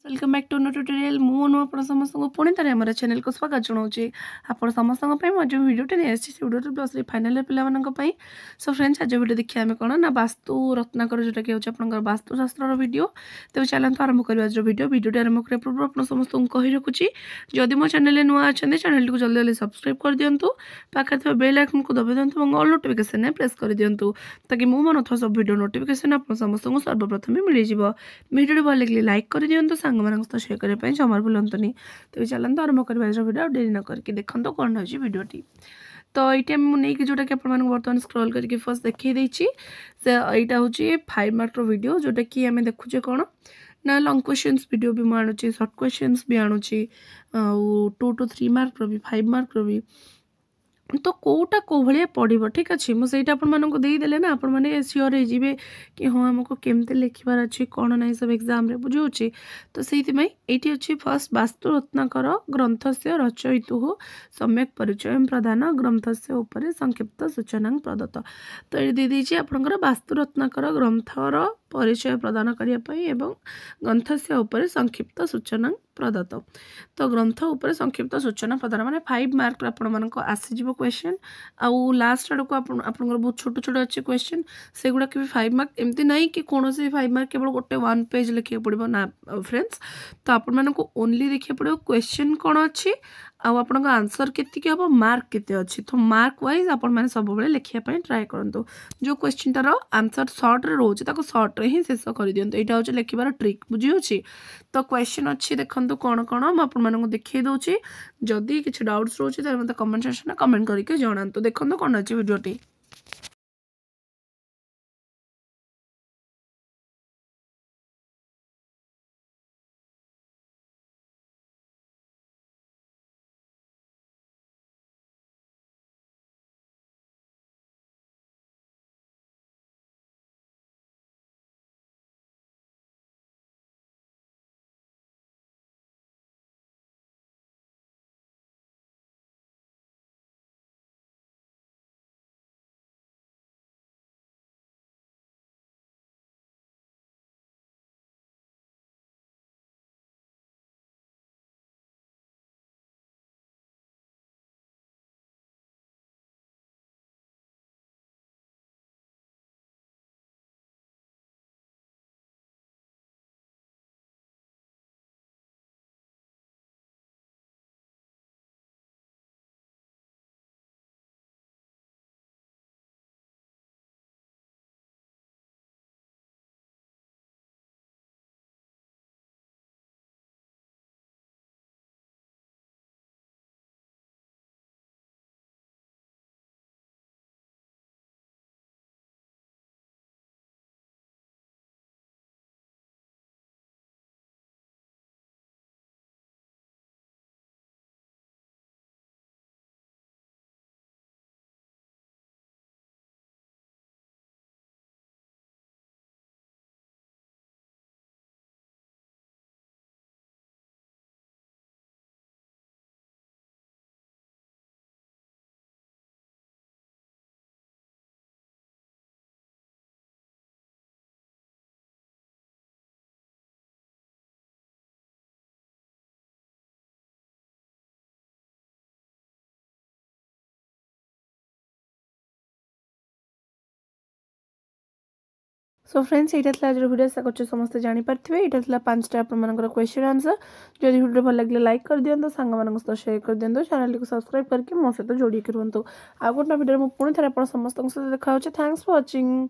Welcome back to no tutorial मु आप समस्त पुणी थे आम चैनल को स्वागत जनाऊँगी आप समस्त जो भिडियोटे नहीं आसी भिडियो प्लस फाइनाल पाई सो फ्रेंड्स आज भिडियो देखिए आम कौन ना वास्तु रत्नाकर जोटा कि होकर वास्तुशास्त्र भिडियो तेज चलते आरंभ करवा आज भिडियोटी आरंभ करने पूर्व आप समस्त कही रखुच्छी जदि मो चैनल नुआ अच्छा चैनल को जल्दी जल्दी सब्सक्राइब कर दिंतु पाखे थे बेल आइकन को दबाई दिंतु और ऑल नोटिफिकेशन प्रेस कर दिंतु ताकि मुझे नुआ सब भिडियो नोटिफिकेशन आप समस्त सर्वप्रथम मिल जाए भिडियो भल लगे लाइक कर दिंतु सांग सहित शेयर करने जमार भूलतुनि तेज चलते आरंभ करवा भिडियो डेरी न करके देखो कौन हो भिडियोटी तो ये मुझे जोटा कि बर्तमान स्क्रॉल करके फर्स्ट देखी यहाँ हूँ 5 मार्क वीडियो जोटा कि आम देखुचे कौन ना लॉन्ग क्वेश्चंस वीडियो भी मुझे शॉर्ट क्वेश्चंस भी आणुची 2 to 3 मार्क भी 5 मार्क भी तो कोटा को भाया पड़ो ठीक अच्छे मुझे आपदेले ना आपण मैंने सियोर हो कि हाँ आमको केमती लिखार अच्छे कौन ना सब एग्जाम बुझे तो से ये अच्छी फर्स्ट वास्तु रत्नाकर ग्रंथ से रचयितु सम्यक परिचय प्रदान ग्रंथ से उपर संक्षिप्त सूचना प्रदत्त तो ये दीदी आपंकर वास्तु रत्नाकर ग्रंथर परिचय प्रदान करने ग्रंथ से उपर संक्षिप्त सूचना प्रदत्त तो ग्रंथ उपर संक्षिप्त सूचना प्रदान माने 5 मार्क आपण आसीज क्वेश्चन आउ लास्ट आड़ को आपंकर बहुत छोट छोट अच्छे क्वेश्चन से गुड़ाक भी 5 मार्क एमती ना कि कौन से 5 मार्क केवल गोटे 1 पेज लिखा पड़ो ना फ्रेंड्स तो आपण को ओनली देखा पड़ो क्वेश्चन कौन अच्छी आपण आंसर केतिक हम मार्क केते अच्छी तो मार्क वाइज आपण मैंने सब लिखापी ट्राए करूँ जो क्वेश्चन तार आंसर सर्ट रे रोचे सर्ट रे ही शेष कर दिखाँ यहाँ हूँ लिखार ट्रिक बुझी तो क्वेश्चन अच्छी देखो कौन कौन मुझे देखी दूसरी जदि किसी डाउट्स रोचे तो मतलब कमेंट सेक्शन में कमेंट करके जनातु देखो कौन अच्छी वीडियोटी सो फ्रेंड्स ये आज वीडियो आशा कर समस्त जानीपारे यहाँ 5टा आपर क्वेश्चन आंसर जब वीडियो भल लगे लाइक कर दिखाँ सांग सहित शेयर कर दिखाँ चैनल को सब्सक्राइब करके मो सहित जोड़ी रुहतु आ गोटे वीडियो पुणी थे आप समस्त सहित देखा थैंक्स फॉर वाचिंग।